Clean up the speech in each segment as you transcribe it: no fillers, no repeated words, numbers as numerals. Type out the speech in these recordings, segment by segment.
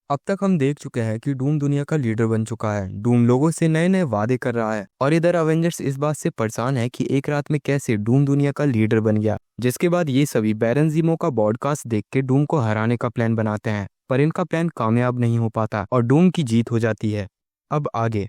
अब तक हम देख चुके हैं कि डूम दुनिया का लीडर बन चुका है। डूम लोगों से नए नए वादे कर रहा है और इधर अवेंजर्स इस बात से परेशान है कि एक रात में कैसे डूम दुनिया का लीडर बन गया। जिसके बाद ये सभी बैरन ज़ीमो का पॉडकास्ट देख के डूम को हराने का प्लान बनाते हैं, पर इनका प्लान कामयाब नहीं हो पाता और डूम की जीत हो जाती है। अब आगे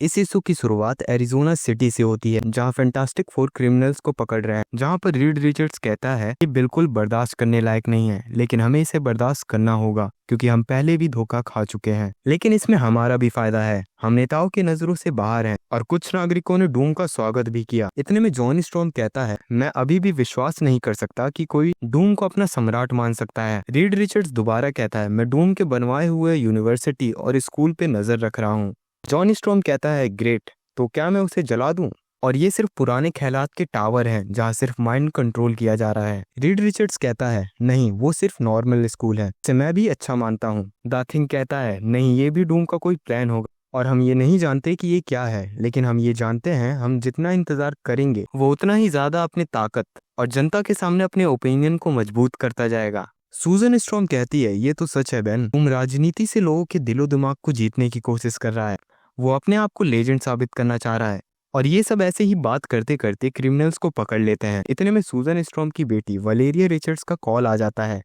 इस इशू की शुरुआत एरिजोना सिटी से होती है, जहां फैंटास्टिक फोर क्रिमिनल्स को पकड़ रहे हैं। जहां पर रीड रिचर्ड्स कहता है कि बिल्कुल बर्दाश्त करने लायक नहीं है, लेकिन हमें इसे बर्दाश्त करना होगा क्योंकि हम पहले भी धोखा खा चुके हैं। लेकिन इसमें हमारा भी फायदा है, हम नेताओं की नजरों से बाहर हैं और कुछ नागरिकों ने डूम का स्वागत भी किया। इतने में जॉनी स्टॉर्म कहता है, मैं अभी भी विश्वास नहीं कर सकता कि कोई डूम को अपना सम्राट मान सकता है। रीड रिचर्ड्स दोबारा कहता है, मैं डूम के बनवाए हुए यूनिवर्सिटी और स्कूल पे नजर रख रहा हूँ। जॉनी स्टॉर्म कहता है, ग्रेट, तो क्या मैं उसे जला दूं? और ये सिर्फ पुराने ख्यालात के टावर हैं जहां सिर्फ माइंड कंट्रोल किया जा रहा है। रीड रिचर्ड्स कहता है, नहीं, वो सिर्फ नॉर्मल स्कूल है, इसे मैं भी अच्छा मानता हूँ। द थिंग कहता है, नहीं, ये भी डूम का कोई प्लान होगा और हम ये नहीं जानते कि ये क्या है, लेकिन हम ये जानते हैं हम जितना इंतजार करेंगे वो उतना ही ज्यादा अपनी ताकत और जनता के सामने अपने ओपिनियन को मजबूत करता जाएगा। सूजन स्टॉर्म कहती है, ये तो सच है बेन, तुम राजनीति से लोगों के दिलो दिमाग को जीतने की कोशिश कर रहा है। वो अपने आप को लेजेंड साबित करना चाह रहा है। और ये सब ऐसे ही बात करते करते क्रिमिनल्स को पकड़ लेते हैं। इतने में सूजन स्टॉर्म की बेटी वलेरिया रिचर्ड्स का कॉल आ जाता है।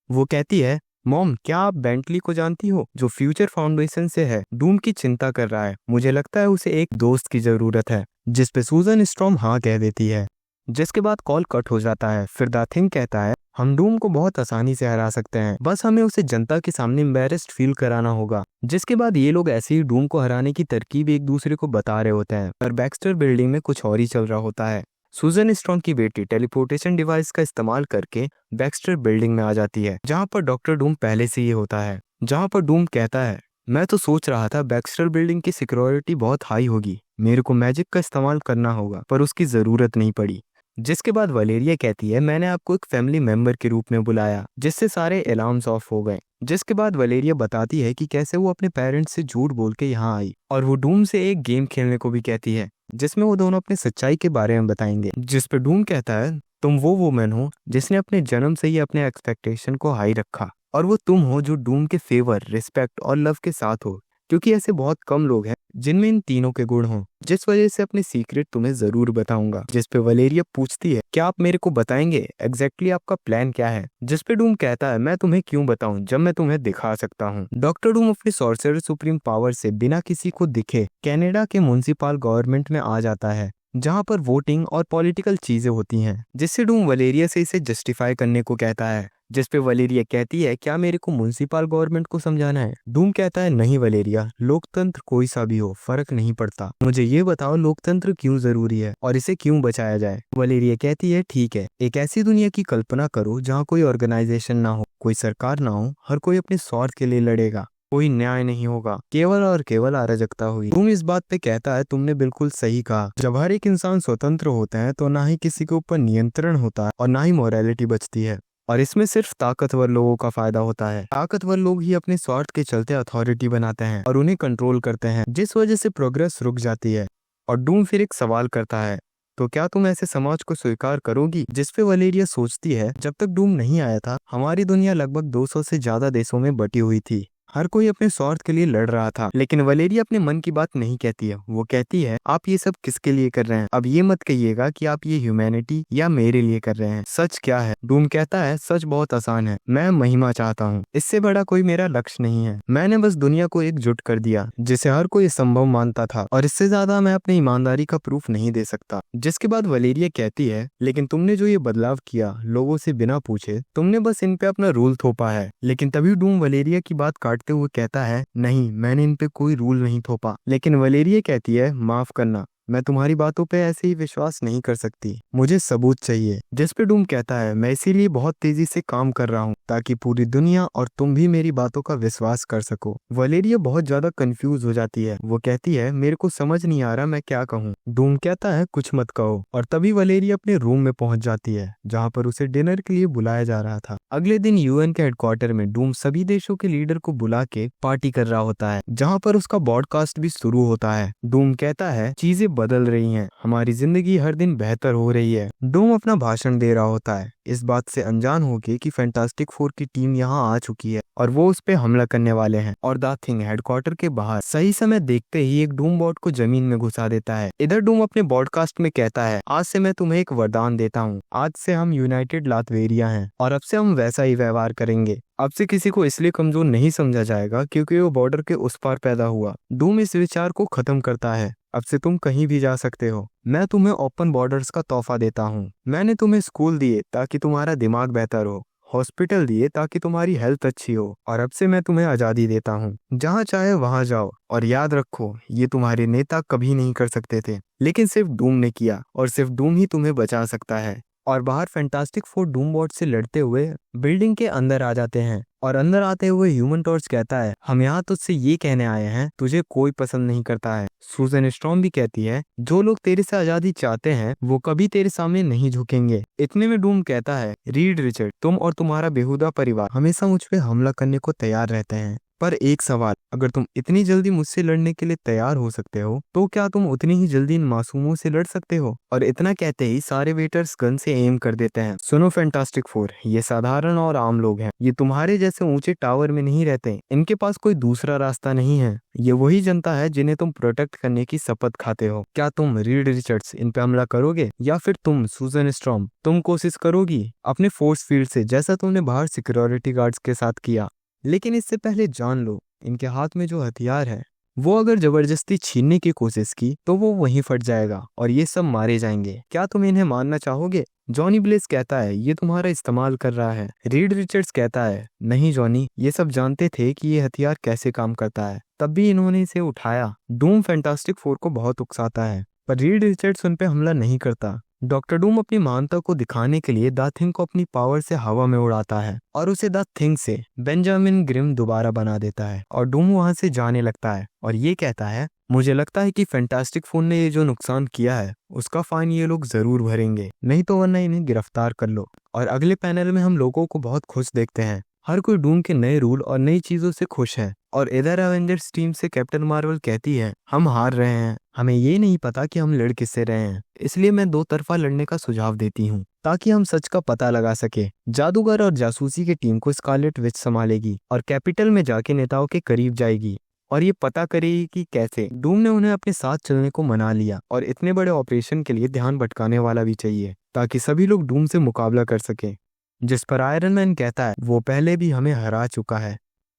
वो कहती है, मॉम, क्या आप बेंटली को जानती हो, जो फ्यूचर फाउंडेशन से है, डूम की चिंता कर रहा है, मुझे लगता है उसे एक दोस्त की जरूरत है। जिस पे सूजन स्टॉर्म हाँ कह देती है। जिसके बाद कॉल कट हो जाता है। फिर द थिंग कहता है, हम डूम को बहुत आसानी से हरा सकते हैं, बस हमें उसे जनता के सामने एम्बैरेस्ड फील कराना होगा। जिसके बाद ये लोग ऐसे ही डूम को हराने की तरकीब एक दूसरे को बता रहे होते हैं, पर बैक्स्टर बिल्डिंग में कुछ और ही चल रहा होता है। सूजन स्टॉर्म की बेटी टेलीपोर्टेशन डिवाइस का इस्तेमाल करके बैक्स्टर बिल्डिंग में आ जाती है, जहाँ पर डॉक्टर डूम पहले से ही होता है। जहाँ पर डूम कहता है, मैं तो सोच रहा था बैक्स्टर बिल्डिंग की सिक्योरिटी बहुत हाई होगी, मेरे को मैजिक का इस्तेमाल करना होगा, पर उसकी जरूरत नहीं पड़ी। जिसके बाद वलेरिया कहती है, मैंने आपको एक फैमिली मेंबर के रूप में बुलाया, जिससे सारे अलार्म्स ऑफ हो गए। जिसके बाद वलेरिया बताती है कि कैसे वो अपने पेरेंट्स से झूठ बोल के यहाँ आई और वो डूम से एक गेम खेलने को भी कहती है, जिसमें वो दोनों अपनी सच्चाई के बारे में बताएंगे। जिस पे डूम कहता है, तुम वो वुमेन हो जिसने अपने जन्म से ही अपने एक्सपेक्टेशन को हाई रखा, और वो तुम हो जो डूम के फेवर, रिस्पेक्ट और लव के साथ हो, क्योंकि ऐसे बहुत कम लोग हैं जिनमें इन तीनों के गुण हों। जिस वजह से अपने सीक्रेट तुम्हें जरूर बताऊंगा। जिस पे वलेरिया पूछती है, क्या आप मेरे को बताएंगे एग्जैक्टली आपका प्लान क्या है? जिस पे डूम कहता है, मैं तुम्हें क्यों बताऊं जब मैं तुम्हें दिखा सकता हूं। डॉक्टर डूम अपनी सॉर्सरर सुप्रीम पावर से बिना किसी को दिखे कनाडा के म्युनिसिपल गवर्नमेंट में आ जाता है, जहां पर वोटिंग और पॉलिटिकल चीजें होती हैं। जिससे डूम वलेरिया से इसे जस्टिफाई करने को कहता है। जिस पे वलेरिया कहती है, क्या मेरे को म्युनिसिपल गवर्नमेंट को समझाना है? डूम कहता है, नहीं वलेरिया, लोकतंत्र कोई सा भी हो, फर्क नहीं पड़ता, मुझे ये बताओ लोकतंत्र क्यों जरूरी है और इसे क्यों बचाया जाए। वलेरिया कहती है, ठीक है, एक ऐसी दुनिया की कल्पना करो जहाँ कोई ऑर्गेनाइजेशन ना हो, कोई सरकार ना हो, हर कोई अपने स्वार्थ के लिए लड़ेगा, कोई न्याय नहीं होगा, केवल और केवल अराजकता हुई। तुम इस बात पे कहता है, तुमने बिल्कुल सही कहा, जब हर एक इंसान स्वतंत्र होता है तो ना ही किसी के ऊपर नियंत्रण होता है और ना ही मोरालिटी बचती है, और इसमें सिर्फ ताकतवर लोगों का फायदा होता है। ताकतवर लोग ही अपने स्वार्थ के चलते अथॉरिटी बनाते हैं और उन्हें कंट्रोल करते हैं, जिस वजह से प्रोग्रेस रुक जाती है। और डूम फिर एक सवाल करता है, तो क्या तुम ऐसे समाज को स्वीकार करोगी? जिस पे वलेरिया सोचती है, जब तक डूम नहीं आया था हमारी दुनिया लगभग 200 से ज्यादा देशों में बटी हुई थी, हर कोई अपने स्वार्थ के लिए लड़ रहा था। लेकिन वलेरिया अपने मन की बात नहीं कहती है, वो कहती है, आप ये सब किसके लिए कर रहे हैं? अब ये मत कहिएगा कि आप ये ह्यूमैनिटी या मेरे लिए कर रहे हैं। सच क्या है? डूम कहता है, सच बहुत आसान है, मैं महिमा चाहता हूँ, इससे बड़ा कोई मेरा लक्ष्य नहीं है, मैंने बस दुनिया को एकजुट कर दिया जिसे हर कोई संभव मानता था, और इससे ज्यादा मैं अपनी ईमानदारी का प्रूफ नहीं दे सकता। जिसके बाद वलेरिया कहती है, लेकिन तुमने जो ये बदलाव किया लोगों से बिना पूछे, तुमने बस इन पे अपना रूल थोपा है। लेकिन तभी डूम वलेरिया की बात काटते हुए कहता है, नहीं, मैंने इन पे कोई रूल नहीं थोपा। लेकिन वलेरिया कहती है, माफ करना, मैं तुम्हारी बातों पे ऐसे ही विश्वास नहीं कर सकती, मुझे सबूत चाहिए। जिस पे डूम कहता है, मैं इसीलिए बहुत तेजी से काम कर रहा हूँ ताकि पूरी दुनिया और तुम भी मेरी बातों का विश्वास कर सको। वलेरिया बहुत ज्यादा कंफ्यूज हो जाती है, वो कहती है, मेरे को समझ नहीं आ रहा मैं क्या कहूँ। डूम कहता है, कुछ मत कहो। और तभी वलेरिया अपने रूम में पहुंच जाती है, जहाँ पर उसे डिनर के लिए बुलाया जा रहा था। अगले दिन यूएन के हेडक्वार्टर में डूम सभी देशों के लीडर को बुला के पार्टी कर रहा होता है, जहाँ पर उसका पॉडकास्ट भी शुरू होता है। डूम कहता है, चीजें बदल रही हैं, हमारी जिंदगी हर दिन बेहतर हो रही है। डूम अपना भाषण दे रहा होता है, इस बात से अनजान होके कि फैंटास्टिक फोर की टीम यहाँ आ चुकी है और वो उस पे हमला करने वाले हैं। और द थिंग हेडक्वार्टर के बाहर सही समय देखते ही एक डूम बॉट को जमीन में घुसा देता है। इधर डूम अपने ब्रॉडकास्ट में कहता है, आज से मैं तुम्हें एक वरदान देता हूँ, आज से हम यूनाइटेड लातवेरिया हैं और अब से हम वैसा ही व्यवहार करेंगे। अब से किसी को इसलिए कमजोर नहीं समझा जाएगा क्योंकि वो बॉर्डर के उस पार पैदा हुआ। डूम इस विचार को खत्म करता है, अब से तुम कहीं भी जा सकते हो, मैं तुम्हें ओपन बॉर्डर्स का तोहफा देता हूँ। मैंने तुम्हें स्कूल दिए ताकि तुम्हारा दिमाग बेहतर हो, हॉस्पिटल दिए ताकि तुम्हारी हेल्थ अच्छी हो, और अब से मैं तुम्हें आजादी देता हूँ, जहाँ चाहे वहाँ जाओ। और याद रखो, ये तुम्हारे नेता कभी नहीं कर सकते थे, लेकिन सिर्फ डूम ने किया और सिर्फ डूम ही तुम्हें बचा सकता है। और बाहर फैंटास्टिक फोर डूम बॉट से लड़ते हुए बिल्डिंग के अंदर आ जाते हैं और अंदर आते हुए ह्यूमन टॉर्च कहता है, हम यहाँ तुझसे ये कहने आए हैं, तुझे कोई पसंद नहीं करता है। सूजन स्ट्रॉम भी कहती है, जो लोग तेरे से आजादी चाहते हैं वो कभी तेरे सामने नहीं झुकेंगे। इतने में डूम कहता है, रीड रिचर्ड, तुम और तुम्हारा बेहुदा परिवार हमेशा मुझ पे हमला करने को तैयार रहते हैं, पर एक सवाल, अगर तुम इतनी जल्दी मुझसे लड़ने के लिए तैयार हो सकते हो तो क्या तुम उतनी ही जल्दी इन मासूमों से लड़ सकते हो? और इतना कहते ही सारे वेटर्स गन से एम कर देते हैं। सुनो फैंटास्टिक फोर, ये साधारण और आम लोग हैं, ये तुम्हारे जैसे ऊंचे टावर में नहीं रहते, इनके पास कोई दूसरा रास्ता नहीं है। ये वही जनता है जिन्हें तुम प्रोटेक्ट करने की शपथ खाते हो। क्या तुम रीड रिचर्ड्स इन पे हमला करोगे, या फिर तुम सूजन स्ट्रॉम, तुम कोशिश करोगी अपने फोर्स फील्ड से, जैसा तुमने बाहर सिक्योरिटी गार्ड्स के साथ किया? लेकिन इससे पहले जान लो, इनके हाथ में जो हथियार है वो अगर जबरदस्ती छीनने की कोशिश की तो वो वहीं फट जाएगा और ये सब मारे जाएंगे। क्या तुम इन्हें मारना चाहोगे? जॉनी ब्लेस कहता है, ये तुम्हारा इस्तेमाल कर रहा है। रीड रिचर्ड्स कहता है, नहीं जॉनी, ये सब जानते थे कि ये हथियार कैसे काम करता है, तब भी इन्होंने इसे उठाया। डूम फैंटास्टिक फोर को बहुत उकसाता है, पर रीड रिचर्ड्स उन पे हमला नहीं करता। डॉक्टर डूम अपनी महानता को दिखाने के लिए द थिंग को अपनी पावर से हवा में उड़ाता है और उसे द थिंग से बेंजामिन ग्रिम दोबारा बना देता है और डूम वहां से जाने लगता है और ये कहता है, मुझे लगता है कि फैंटास्टिक फोर ने ये जो नुकसान किया है उसका फाइन ये लोग जरूर भरेंगे, नहीं तो वरना इन्हें गिरफ्तार कर लो। और अगले पैनल में हम लोगों को बहुत खुश देखते हैं, हर कोई डूम के नए रूल और नई चीजों से खुश है। और इधर एवेंजर्स टीम से कैप्टन मार्वल कहती है, हम हार रहे हैं, हमें ये नहीं पता कि हम लड़ किससे रहे हैं, इसलिए मैं दो तरफा लड़ने का सुझाव देती हूँ ताकि हम सच का पता लगा सके। जादूगर और जासूसी की टीम को स्कारलेट विच संभालेगी और कैपिटल में जाके नेताओं के करीब जाएगी और ये पता करेगी कि कैसे डूम ने उन्हें अपने साथ चलने को मना लिया। और इतने बड़े ऑपरेशन के लिए ध्यान भटकाने वाला भी चाहिए ताकि सभी लोग डूम से मुकाबला कर सके, जिस पर आयरन मैन कहता है, वो पहले भी हमें हरा चुका है।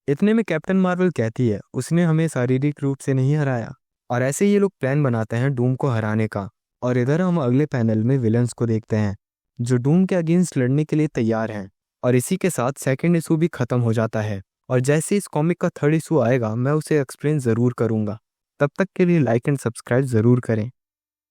इतने में कैप्टन मार्वल कहती है, उसने हमें शारीरिक रूप से नहीं हराया। और ऐसे ये लोग प्लान बनाते हैं डूम को हराने का। और इधर हम अगले पैनल में विलन्स को देखते हैं जो डूम के अगेंस्ट लड़ने के लिए तैयार हैं। और इसी के साथ सेकंड इशू भी खत्म हो जाता है और जैसे इस कॉमिक का थर्ड इशू आएगा मैं उसे एक्सप्लेन जरूर करूंगा। तब तक के लिए लाइक एंड सब्सक्राइब जरूर करें।